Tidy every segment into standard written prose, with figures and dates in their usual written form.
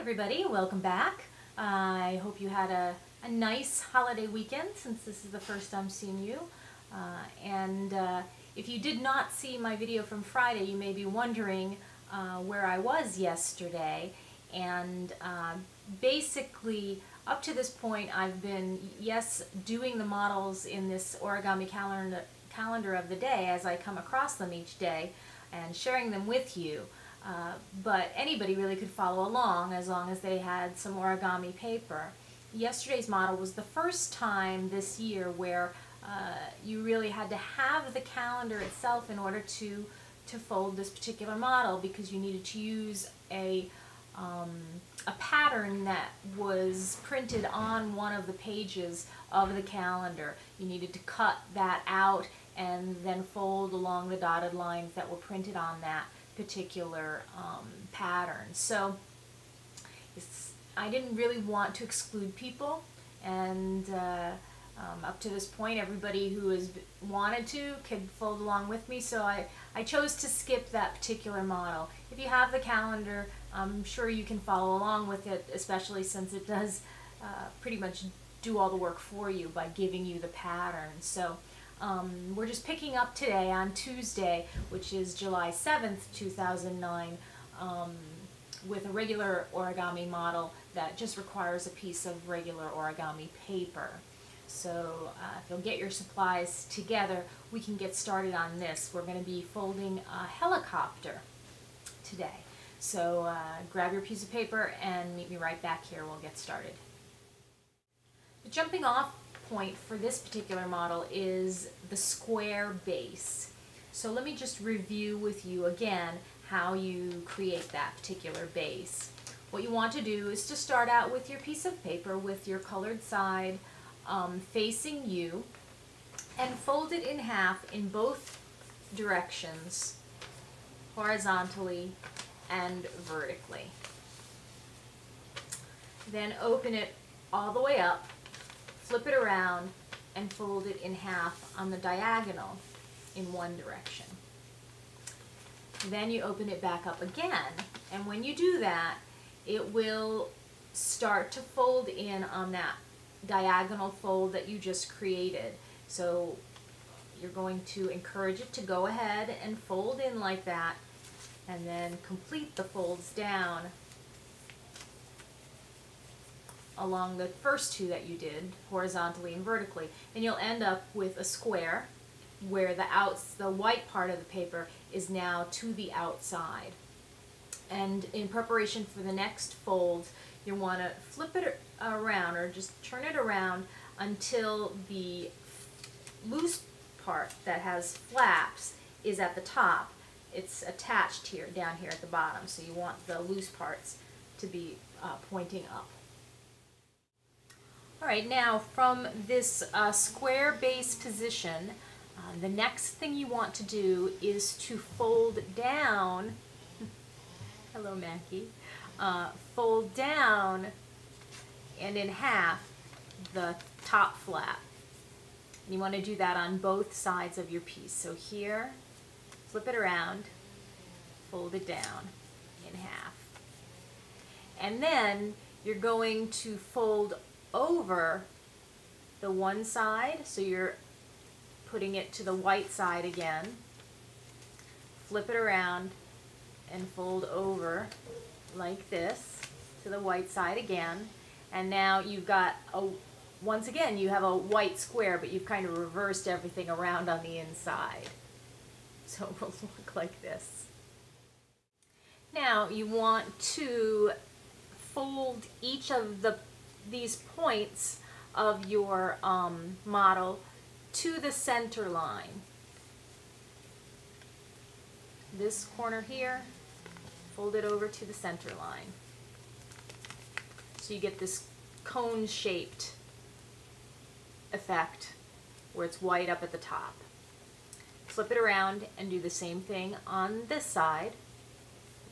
everybody, welcome back. I hope you had a nice holiday weekend since this is the first I'm seeing you. If you did not see my video from Friday, you may be wondering where I was yesterday. And basically, up to this point, I've been, yes, doing the models in this origami calendar of the day as I come across them each day and sharing them with you. But anybody really could follow along as long as they had some origami paper. Yesterday's model was the first time this year where you really had to have the calendar itself in order to fold this particular model, because you needed to use a pattern that was printed on one of the pages of the calendar. You needed to cut that out and then fold along the dotted lines that were printed on that particular pattern. So I didn't really want to exclude people, and up to this point everybody who has wanted to could fold along with me, so I chose to skip that particular model. If you have the calendar, I'm sure you can follow along with it, especially since it does pretty much do all the work for you by giving you the pattern. So we're just picking up today on Tuesday, which is July 7th, 2009, with a regular origami model that just requires a piece of regular origami paper. So if you'll get your supplies together, we can get started on this. We're going to be folding a helicopter today. So grab your piece of paper and meet me right back here. We'll get started. The jumping off point for this particular model is the square base. So let me just review with you again how you create that particular base. What you want to do is to start out with your piece of paper with your colored side facing you, and fold it in half in both directions, horizontally and vertically. Then open it all the way up, flip it around, and fold it in half on the diagonal in one direction. Then you open it back up again, and when you do that, it will start to fold in on that diagonal fold that you just created. So you're going to encourage it to go ahead and fold in like that, and then complete the folds down along the first two that you did, horizontally and vertically, and you'll end up with a square where the white part of the paper is now to the outside. And in preparation for the next fold, you want to flip it around, or just turn it around until the loose part that has flaps is at the top. It's attached here, down here at the bottom, so you want the loose parts to be pointing up. Alright, now from this square base position, the next thing you want to do is to fold down, hello Mackie, fold down and in half the top flap. And you want to do that on both sides of your piece. So here, flip it around, fold it down in half. And then you're going to fold over the one side, so you're putting it to the white side again, flip it around and fold over like this to the white side again, and now you've got once again you have a white square, but you've kind of reversed everything around on the inside, so it will look like this. Now you want to fold each of these points of your model to the center line. This corner here, fold it over to the center line. So you get this cone-shaped effect where it's white up at the top. Flip it around and do the same thing on this side.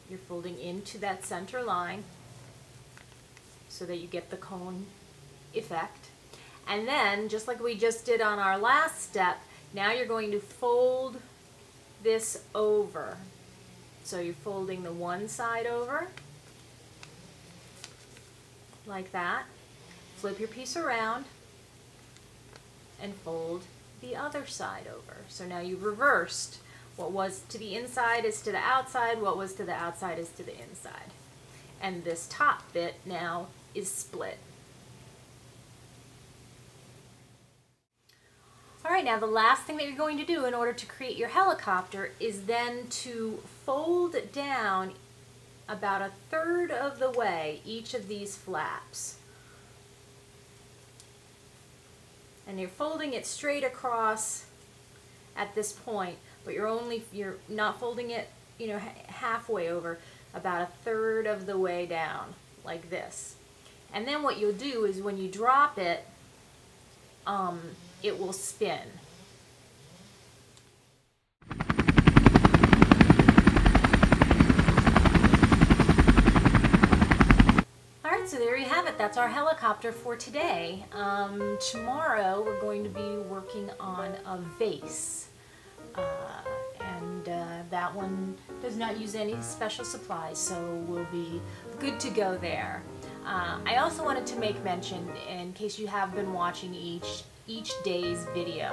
You're folding into that center line so that you get the cone effect. And then, just like we just did on our last step, now you're going to fold this over. So you're folding the one side over, like that. Flip your piece around and fold the other side over. So now you've reversed. What was to the inside is to the outside, what was to the outside is to the inside. And this top bit now is split. Alright, now the last thing that you're going to do in order to create your helicopter is then to fold down about 1/3 of the way each of these flaps. And you're folding it straight across at this point, but you're not folding it, you know, halfway over, about 1/3 of the way down, like this. And then what you'll do is when you drop it, it will spin. Alright, so there you have it. That's our helicopter for today. Tomorrow we're going to be working on a vase. That one does not use any special supplies, so we'll be good to go there. I also wanted to make mention, in case you have been watching each day's video,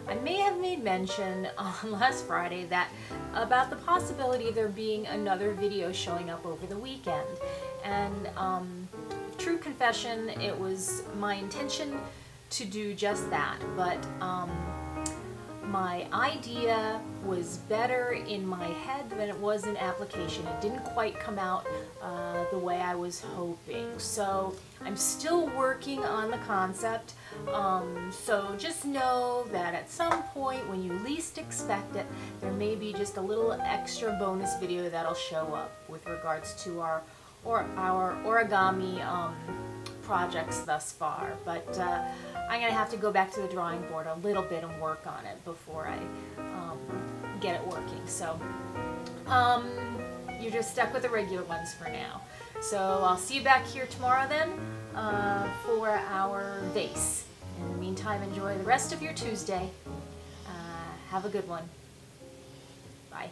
I may have made mention on last Friday that about the possibility of there being another video showing up over the weekend. And true confession, it was my intention to do just that, but my idea was better in my head than it was in application. It didn't quite come out the way I was hoping. So I'm still working on the concept. So just know that at some point when you least expect it, there may be just a little extra bonus video that'll show up with regards to our origami projects thus far. But I'm going to have to go back to the drawing board a little bit and work on it before I get it working. So you're just stuck with the regular ones for now. So I'll see you back here tomorrow then for our vase. In the meantime, enjoy the rest of your Tuesday. Have a good one. Bye.